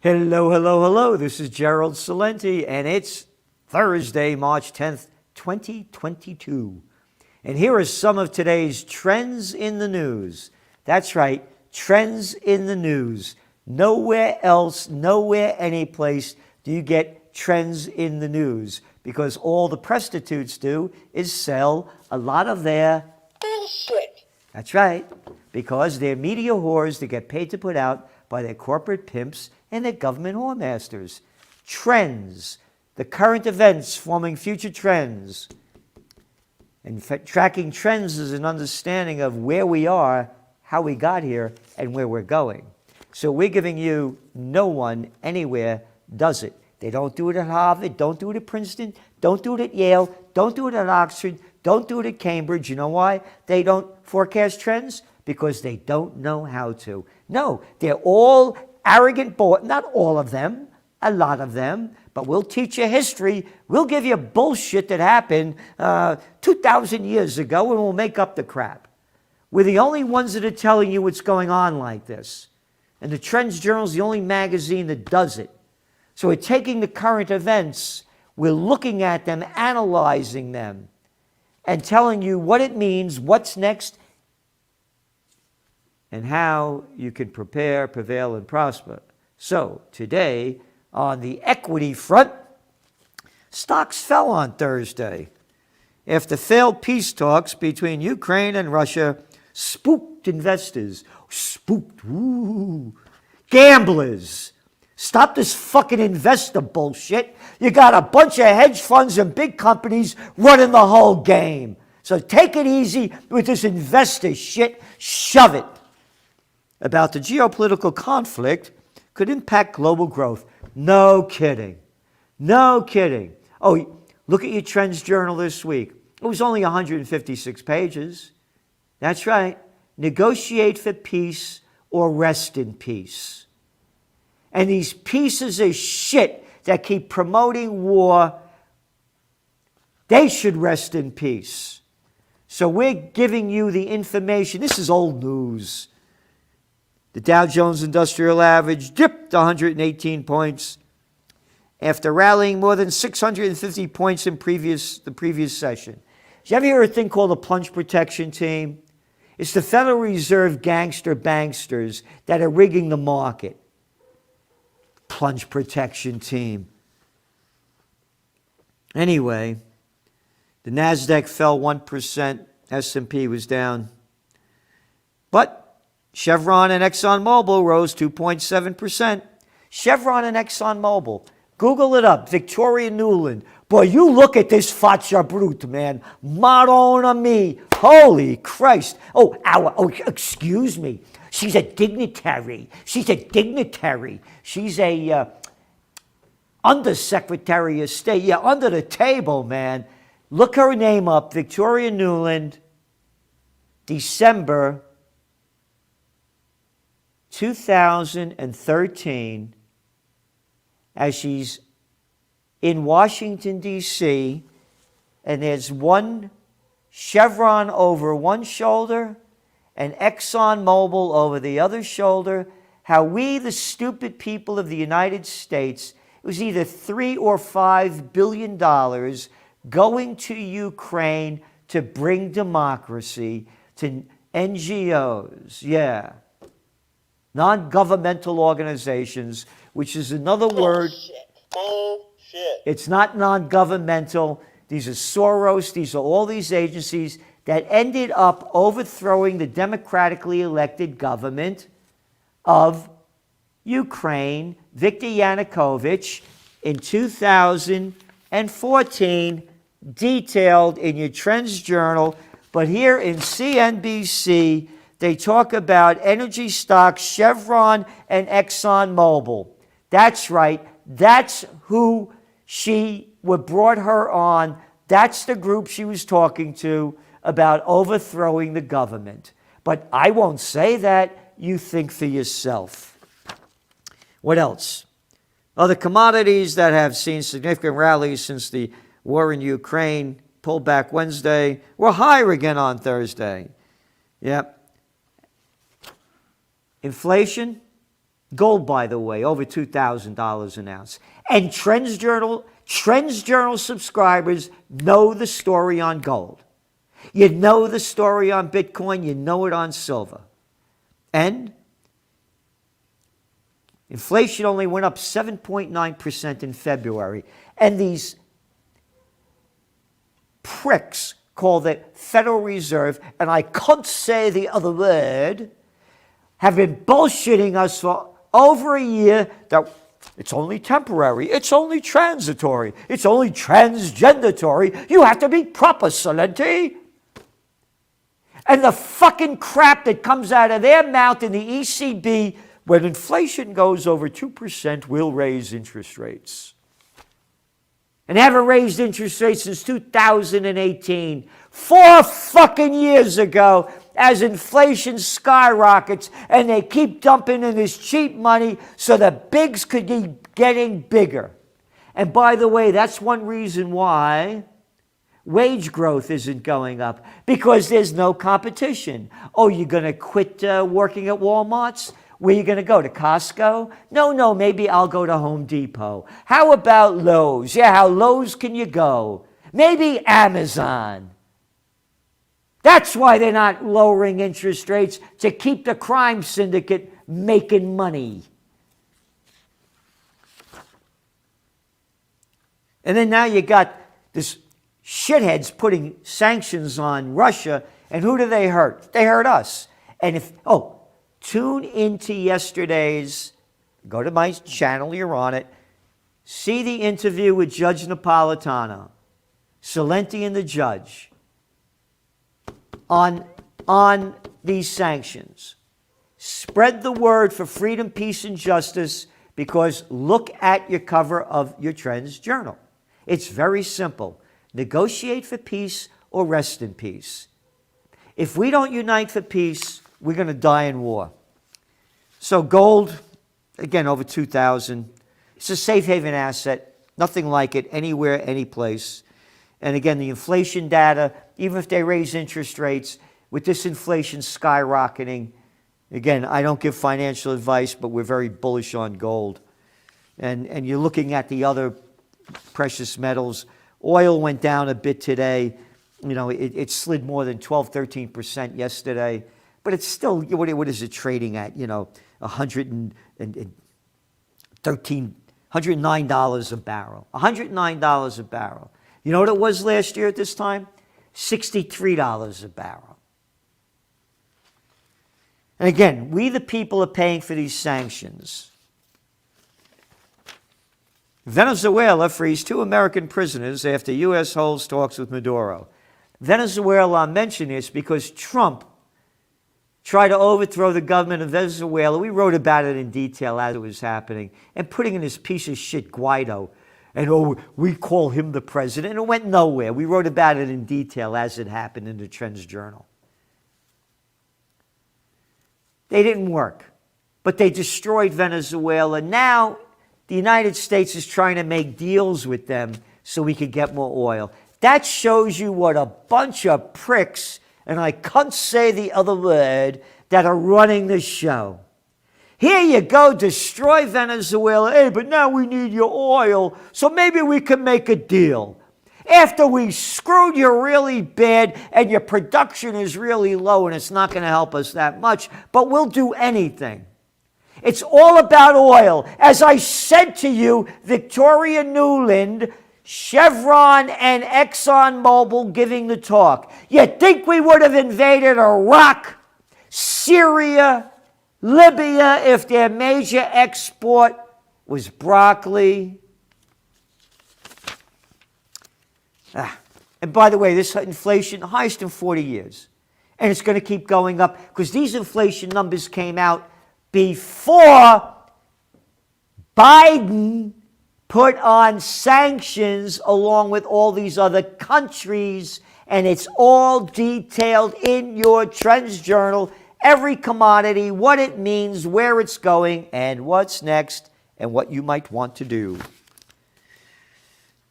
Hello, hello, hello. This is Gerald Salenti, and it's Thursday, March 10th, 2022. And here are some of today's trends in the news. That's right, trends in the news. Nowhere else, nowhere, anyplace do you get trends in the news, because all the prostitutes do is sell a lot of their bullshit. That's right, because they're media whores that get paid to put out by their corporate pimps and their government whoremasters. Trends, the current events forming future trends. And tracking trends is an understanding of where we are, how we got here, and where we're going. So we're giving you no one anywhere does it. They don't do it at Harvard, don't do it at Princeton, don't do it at Yale, don't do it at Oxford, don't do it at Cambridge. You know why they don't forecast trends? Because they don't know how to. No, they're all arrogant, not all of them, a lot of them, but we'll teach you history. We'll give you bullshit that happened 2,000 years ago, and we'll make up the crap. We're the only ones that are telling you what's going on like this. And the Trends Journal is the only magazine that does it. So we're taking the current events, we're looking at them, analyzing them, and telling you what it means, what's next, and how you can prepare, prevail, and prosper. So today, on the equity front, stocks fell on Thursday after failed peace talks between Ukraine and Russia spooked investors. Spooked, ooh. Gamblers. Stop this fucking investor bullshit. You got a bunch of hedge funds and big companies running the whole game. So take it easy with this investor shit. Shove it. About the geopolitical conflict could impact global growth. No kidding. No kidding. Oh, look at your Trends Journal this week. It was only 156 pages. That's right. Negotiate for peace or rest in peace. And these pieces of shit that keep promoting war, they should rest in peace. So we're giving you the information. This is old news. The Dow Jones Industrial Average dipped 118 points after rallying more than 650 points in the previous session. Did you ever hear a thing called a plunge protection team? It's the Federal Reserve gangster banksters that are rigging the market. Plunge protection team. Anyway, the NASDAQ fell 1%, S&P was down. But Chevron and ExxonMobil rose 2.7%. Chevron and ExxonMobil. Google it up. Victoria Nuland. Boy, you look at this faccia brute, man. Madonna me. Holy Christ. Oh, excuse me. She's a dignitary. She's a dignitary. She's a undersecretary of state. Yeah, under the table, man. Look her name up. Victoria Nuland. December 2013, as she's in Washington, D.C., and there's one Chevron over one shoulder and ExxonMobil over the other shoulder, how we, the stupid people of the United States, it was either $3 or $5 billion going to Ukraine to bring democracy to NGOs. Yeah. Non-governmental organizations, which is another word. Bullshit. It's not non-governmental. These are Soros. These are all these agencies that ended up overthrowing the democratically elected government of Ukraine, Viktor Yanukovych, in 2014, detailed in your Trends Journal. But here in CNBC, they talk about energy stocks, Chevron and ExxonMobil. That's right. That's who brought her on. That's the group she was talking to about overthrowing the government. But I won't say that. You think for yourself. What else? Other commodities that have seen significant rallies since the war in Ukraine pulled back Wednesday were higher again on Thursday. Yep. Inflation, Gold, by the way, over $2,000 an ounce. And Trends Journal subscribers know the story on gold. You know the story on Bitcoin. You know it on silver. And inflation only went up 7.9% in February. And these pricks called the Federal Reserve, and I can't say the other word, have been bullshitting us for over a year that it's only temporary, it's only transitory, it's only transgendatory. You have to be proper, Salenti. And the fucking crap that comes out of their mouth in the ECB, when inflation goes over 2%, we'll raise interest rates. And haven't raised interest rates since 2018. 4 fucking years ago, as inflation skyrockets and they keep dumping in this cheap money so the bigs could keep getting bigger. And by the way, that's one reason why wage growth isn't going up, because there's no competition. Oh, you're going to quit working at Walmart's? Where are you going to go? To Costco? No, maybe I'll go to Home Depot. How about Lowe's? Yeah, how Lowe's can you go? Maybe Amazon. That's why they're not lowering interest rates, to keep the crime syndicate making money. And then now you got this shitheads putting sanctions on Russia, and who do they hurt? They hurt us. And tune into yesterday's, go to my channel, you're on it, see the interview with Judge Napolitano, Salenti and the judge, on these sanctions. Spread the word for freedom, peace, and justice, because look at your cover of your Trends Journal. It's very simple. Negotiate for peace or rest in peace. If we don't unite for peace, we're going to die in war. So gold, again, over 2,000. It's a safe haven asset. Nothing like it anywhere, any place. And again, the inflation data, even if they raise interest rates, with this inflation skyrocketing, again, I don't give financial advice, but we're very bullish on gold. And you're looking at the other precious metals. Oil went down a bit today. You know, it slid more than 12, 13% yesterday. But it's still, what is it trading at? You know, $109 a barrel. $109 a barrel. You know what it was last year at this time? $63 a barrel. And again, we the people are paying for these sanctions. Venezuela frees 2 American prisoners after U.S. holds talks with Maduro. Venezuela, I mention this because Trump tried to overthrow the government of Venezuela. We wrote about it in detail as it was happening, and putting in this piece of shit Guaido. And we call him the president. It went nowhere. We wrote about it in detail as it happened in the Trends Journal. They didn't work, but they destroyed Venezuela. Now the United States is trying to make deals with them so we could get more oil. That shows you what a bunch of pricks, and I can't say the other word, that are running the show. Here you go, destroy Venezuela. Hey, but now we need your oil, so maybe we can make a deal. After we screwed you really bad and your production is really low and it's not going to help us that much, but we'll do anything. It's all about oil. As I said to you, Victoria Nuland, Chevron, and ExxonMobil giving the talk. You think we would have invaded Iraq, Syria, Libya if their major export was broccoli? And by the way, this inflation, the highest in 40 years. And it's going to keep going up because these inflation numbers came out before Biden put on sanctions along with all these other countries. And it's all detailed in your Trends Journal. Every commodity, what it means, where it's going, and what's next, and what you might want to do.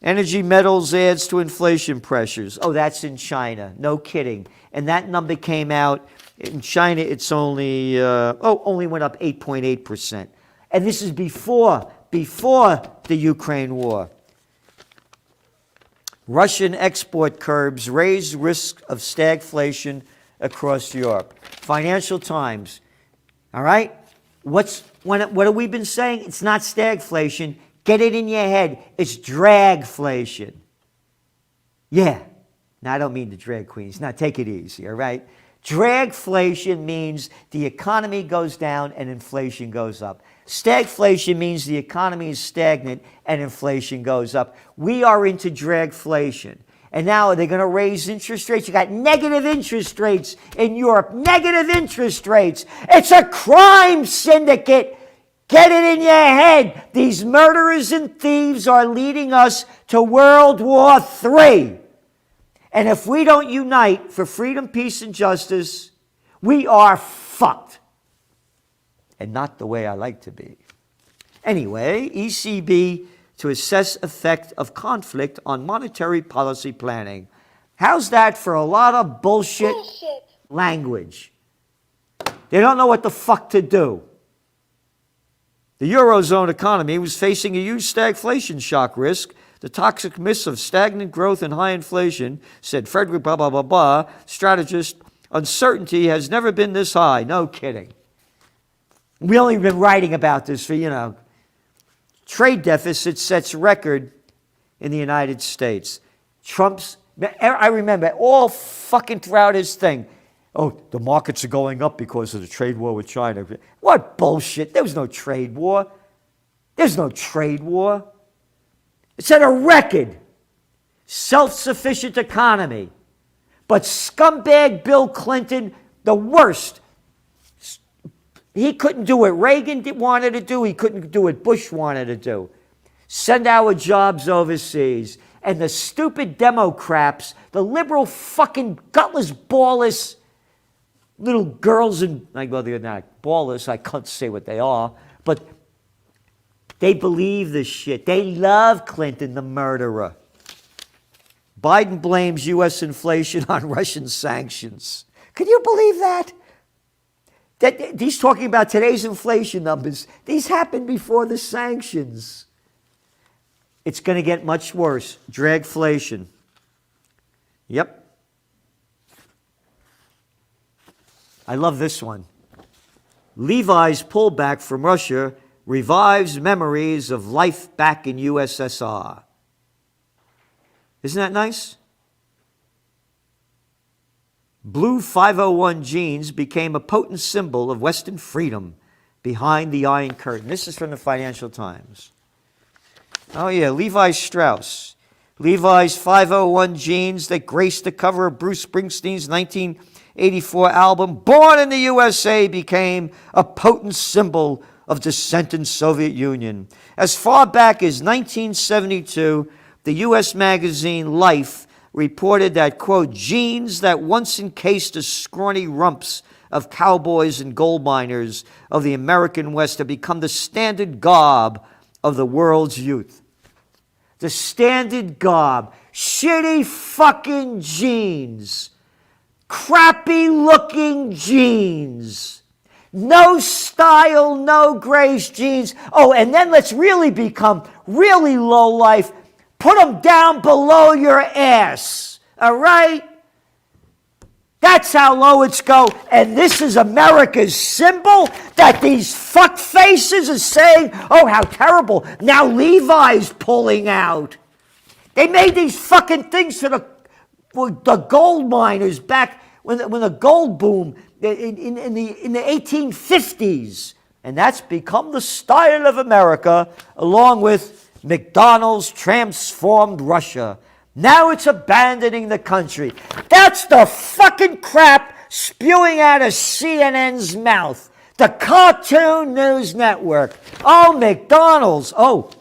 Energy metals adds to inflation pressures. Oh, that's in China. No kidding. And that number came out. In China, it's only went up 8.8%. And this is before the Ukraine war. Russian export curbs raise risk of stagflation across Europe. Financial Times. All right? What have we been saying? It's not stagflation. Get it in your head. It's dragflation. Yeah. Now, I don't mean the drag queens. Now, take it easy, all right? Dragflation means the economy goes down and inflation goes up. Stagflation means the economy is stagnant and inflation goes up. We are into dragflation. And now they're going to raise interest rates. You got negative interest rates in Europe. Negative interest rates. It's a crime syndicate. Get it in your head. These murderers and thieves are leading us to World War III. And if we don't unite for freedom, peace, and justice, we are fucked. And not the way I like to be. Anyway, ECB to assess effect of conflict on monetary policy planning. How's that for a lot of bullshit language? They don't know what the fuck to do. The Eurozone economy was facing a huge stagflation shock risk. The toxic myths of stagnant growth and high inflation, said Frederick blah, blah, blah, blah, strategist, uncertainty has never been this high. No kidding. We only been writing about this for, trade deficit sets record in the United States. I remember all fucking throughout his thing. Oh, the markets are going up because of the trade war with China. What bullshit? There was no trade war. There's no trade war. It set a record. Self-sufficient economy. But scumbag Bill Clinton, the worst. He couldn't do what Reagan wanted to do. He couldn't do what Bush wanted to do. Send our jobs overseas. And the stupid Democrats, the liberal fucking gutless, ballless little girls and, well, they're not ballless, I can't say what they are, but they believe this shit. They love Clinton, the murderer. Biden blames U.S. inflation on Russian sanctions. Can you believe that? He's talking about today's inflation numbers. These happened before the sanctions. It's going to get much worse. Dragflation. Yep. I love this one. Levi's pullback from Russia revives memories of life back in USSR. Isn't that nice? Blue 501 jeans became a potent symbol of Western freedom behind the Iron Curtain. This is from the Financial Times. Oh yeah, Levi Strauss. Levi's 501 jeans that graced the cover of Bruce Springsteen's 1984 album, Born in the USA, became a potent symbol of dissent in Soviet Union. As far back as 1972, the U.S. magazine Life reported that, quote, jeans that once encased the scrawny rumps of cowboys and gold miners of the American West have become the standard garb of the world's youth. The standard garb. Shitty fucking jeans. Crappy looking jeans. No style, no grace jeans. Oh, and then let's really become really low life. Put them down below your ass. All right? That's how low it's go. And this is America's symbol that these fuck faces are saying, oh, how terrible. Now Levi's pulling out. They made these fucking things for the gold miners back when the gold boom in the 1850s. And that's become the style of America, along with McDonald's transformed Russia. Now it's abandoning the country. That's the fucking crap spewing out of CNN's mouth. The Cartoon News Network. Oh, McDonald's. Oh,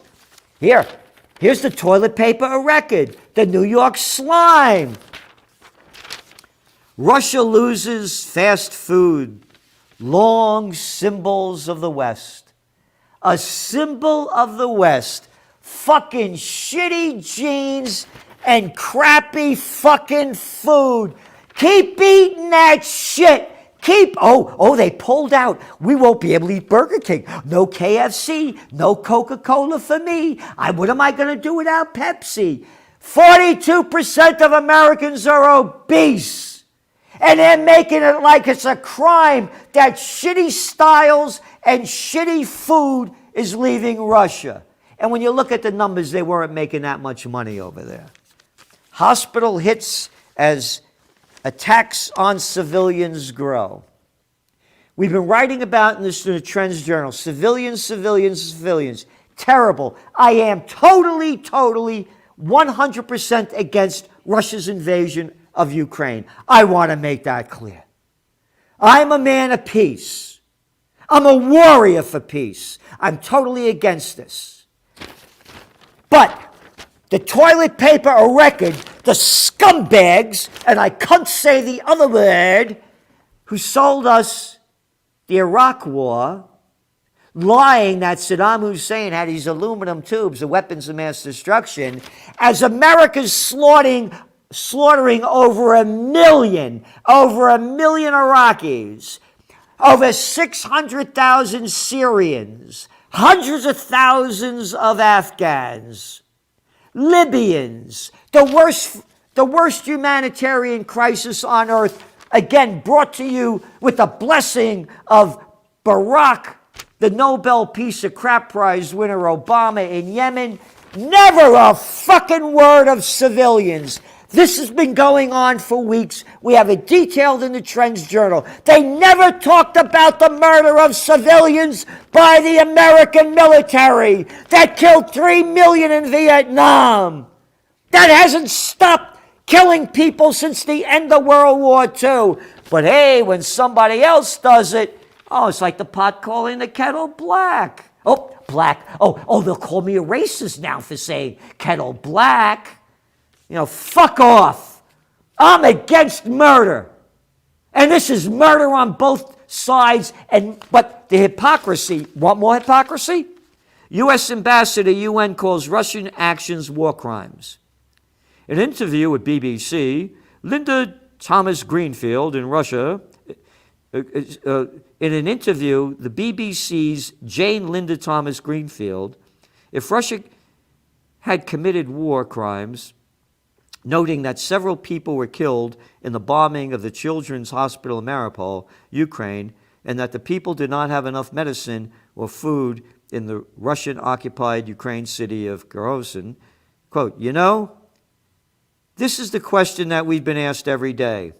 here's the toilet paper of record. The New York slime. Russia loses fast food. Long symbols of the West. A symbol of the West. Fucking shitty jeans and crappy fucking food. Keep eating that shit. They pulled out. We won't be able to eat Burger King. No KFC, no Coca-Cola for me. What am I going to do without Pepsi? 42% of Americans are obese. And they're making it like it's a crime that shitty styles and shitty food is leaving Russia. And when you look at the numbers, they weren't making that much money over there. Hospital hits as attacks on civilians grow. We've been writing about in the Trends Journal, civilians. Terrible. I am totally, 100% against Russia's invasion of Ukraine. I want to make that clear. I'm a man of peace. I'm a warrior for peace. I'm totally against this. But the toilet paper of record, the scumbags, and I can't say the other word, who sold us the Iraq War, lying that Saddam Hussein had these aluminum tubes, the weapons of mass destruction, as America's slaughtering over a million Iraqis, over 600,000 Syrians, hundreds of thousands of Afghans, Libyans, the worst humanitarian crisis on earth, again brought to you with the blessing of Barack, the Nobel Peace of Crap Prize winner Obama in Yemen. Never a fucking word of civilians. This has been going on for weeks. We have it detailed in the Trends Journal. They never talked about the murder of civilians by the American military that killed 3 million in Vietnam. That hasn't stopped killing people since the end of World War II. But hey, when somebody else does it, it's like the pot calling the kettle black. Black. They'll call me a racist now for saying kettle black. Fuck off. I'm against murder. And this is murder on both sides. But the hypocrisy, want more hypocrisy? U.S. Ambassador UN calls Russian actions war crimes. In an interview with BBC, Linda Thomas Greenfield in Russia, in an interview, the BBC's Jane Linda Thomas Greenfield, if Russia had committed war crimes, noting that several people were killed in the bombing of the Children's Hospital in Mariupol, Ukraine, and that the people did not have enough medicine or food in the Russian-occupied Ukraine city of Kherson, quote, this is the question that we've been asked every day.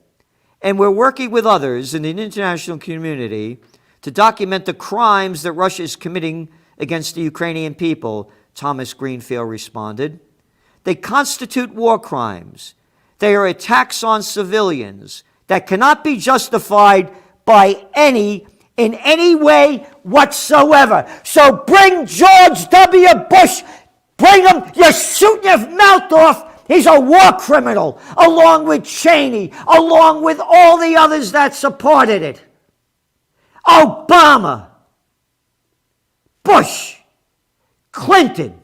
And we're working with others in the international community to document the crimes that Russia is committing against the Ukrainian people, Thomas Greenfield responded. They constitute war crimes. They are attacks on civilians that cannot be justified by in any way whatsoever. So bring George W. Bush, bring him, you're shooting your mouth off. He's a war criminal, along with Cheney, along with all the others that supported it. Obama, Bush, Clinton,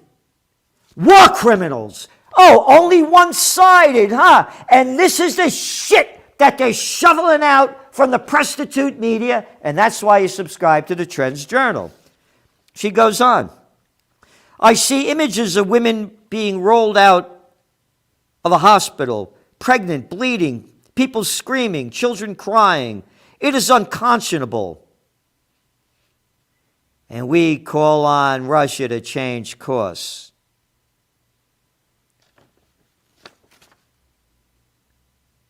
war criminals. Only one-sided, huh? And this is the shit that they're shoveling out from the prostitute media, and that's why you subscribe to the Trends Journal. She goes on. I see images of women being rolled out of a hospital, pregnant, bleeding, people screaming, children crying. It is unconscionable. And we call on Russia to change course.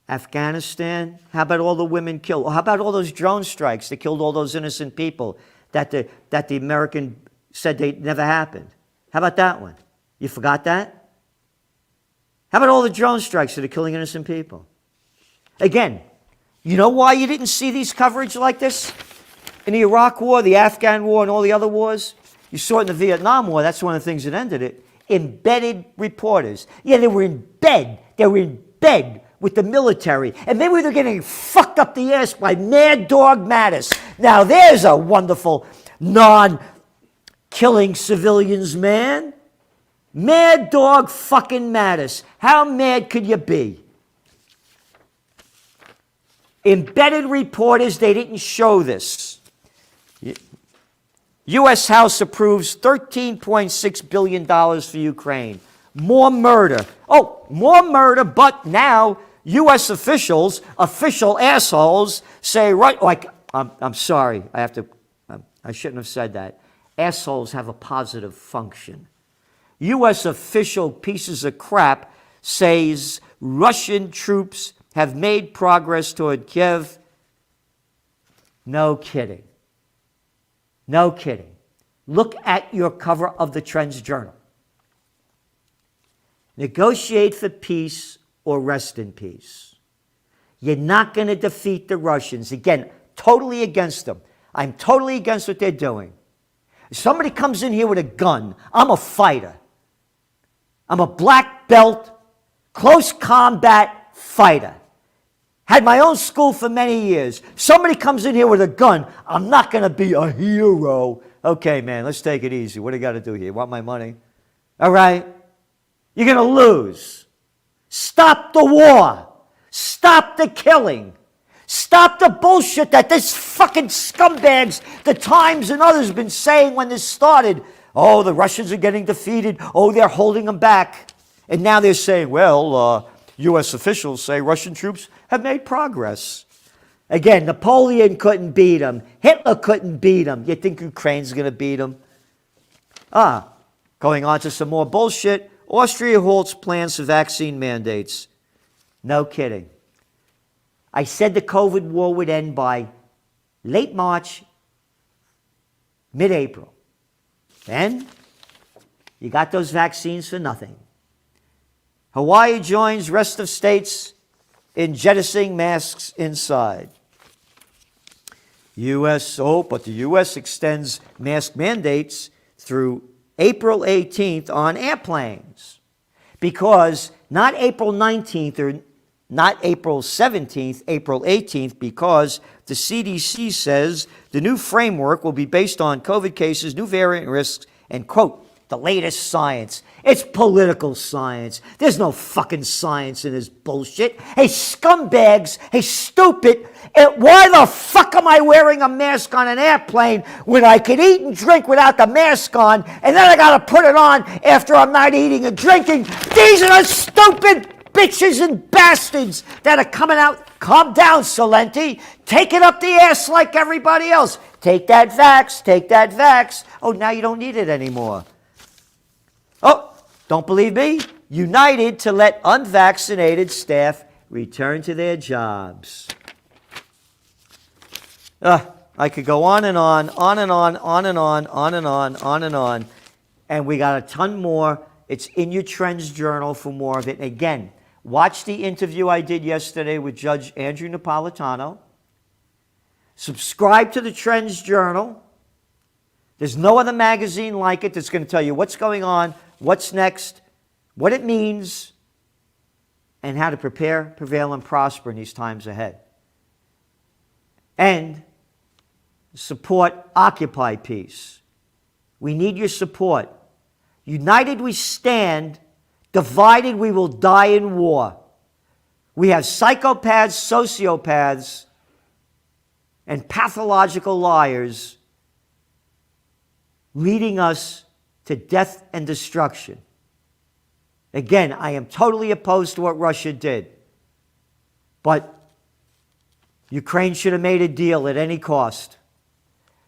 Afghanistan, how about all the women killed? How about all those drone strikes that killed all those innocent people that the American said they never happened? How about that one? You forgot that? How about all the drone strikes that are killing innocent people? Again, you know why you didn't see these coverage like this? In the Iraq War, the Afghan War, and all the other wars? You saw it in the Vietnam War. That's one of the things that ended it. Embedded reporters. Yeah, they were in bed. They were in bed with the military. And they were getting fucked up the ass by Mad Dog Mattis. Now, there's a wonderful non-killing civilians man. Mad Dog fucking Mattis. How mad could you be? Embedded reporters, they didn't show this. U.S. House approves $13.6 billion for Ukraine. More murder. Oh, more murder, but now U.S. officials, official assholes, say, right, like, I'm sorry, I shouldn't have said that. Assholes have a positive function. U.S. official pieces of crap says Russian troops have made progress toward Kiev. No kidding. No kidding. Look at your cover of the Trends Journal. Negotiate for peace or rest in peace. You're not going to defeat the Russians. Again, totally against them. I'm totally against what they're doing. If somebody comes in here with a gun, I'm a fighter. I'm a black belt, close combat fighter. Had my own school for many years. Somebody comes in here with a gun, I'm not going to be a hero. Okay, man, let's take it easy. What do you got to do here? You want my money? All right? You're going to lose. Stop the war. Stop the killing. Stop the bullshit that this fucking scumbags, the Times and others, have been saying when this started. Oh, the Russians are getting defeated. Oh, they're holding them back. And now they're saying, well, U.S. officials say Russian troops have made progress. Again, Napoleon couldn't beat them. Hitler couldn't beat them. You think Ukraine's going to beat them? Going on to some more bullshit. Austria halts plans for vaccine mandates. No kidding. I said the COVID war would end by late March, mid-April. Then you got those vaccines for nothing. Hawaii joins rest of states in jettisoning masks inside. But the U.S. extends mask mandates through April 18th on airplanes. Because not April 19th or not April 17th, April 18th, because the CDC says the new framework will be based on COVID cases, new variant risks, and, quote, the latest science. It's political science. There's no fucking science in this bullshit. Hey, scumbags. Hey, stupid. Why the fuck am I wearing a mask on an airplane when I could eat and drink without the mask on, and then I got to put it on after I'm not eating and drinking? These are the stupid bitches and bastards that are coming out. Calm down, Salenti. Take it up the ass like everybody else. Take that vax. Take that vax. Oh, now you don't need it anymore. Oh, don't believe me? United to let unvaccinated staff return to their jobs. I could go on and on and on, on and on, on and on, on and on. And we got a ton more. It's in your Trends Journal for more of it. And again, watch the interview I did yesterday with Judge Andrew Napolitano. Subscribe to the Trends Journal. There's no other magazine like it that's going to tell you what's going on, what's next, what it means, and how to prepare, prevail, and prosper in these times ahead. And support Occupy Peace. We need your support. United we stand, divided we will die in war. We have psychopaths, sociopaths, and pathological liars leading us to death and destruction. Again, I am totally opposed to what Russia did. But Ukraine should have made a deal at any cost.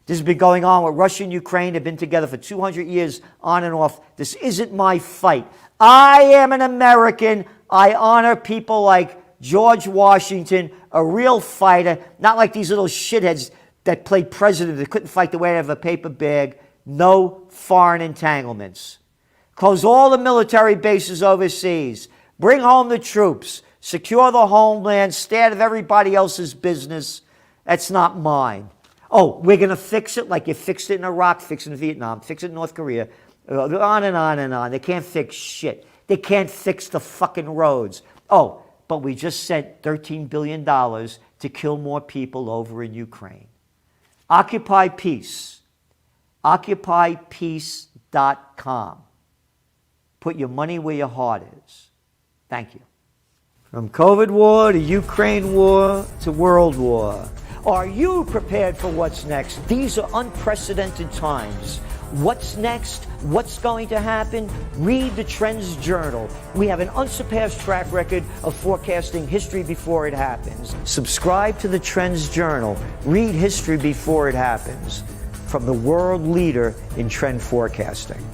This has been going on with Russia and Ukraine. They've been together for 200 years, on and off. This isn't my fight. I am an American. I honor people like George Washington, a real fighter, not like these little shitheads that played president that couldn't fight the way out of a paper bag. No foreign entanglements. Close all the military bases overseas. Bring home the troops. Secure the homeland. Stay out of everybody else's business. That's not mine. Oh, we're going to fix it like you fixed it in Iraq, fix it in Vietnam, fix it in North Korea. On and on and on. They can't fix shit. They can't fix the fucking roads. Oh, but we just sent $13 billion to kill more people over in Ukraine. Occupy Peace. OccupyPeace.com. Put your money where your heart is. Thank you. From COVID war to Ukraine war to world war. Are you prepared for what's next? These are unprecedented times. What's next? What's going to happen? Read the Trends Journal. We have an unsurpassed track record of forecasting history before it happens. Subscribe to the Trends Journal. Read history before it happens. From the world leader in trend forecasting.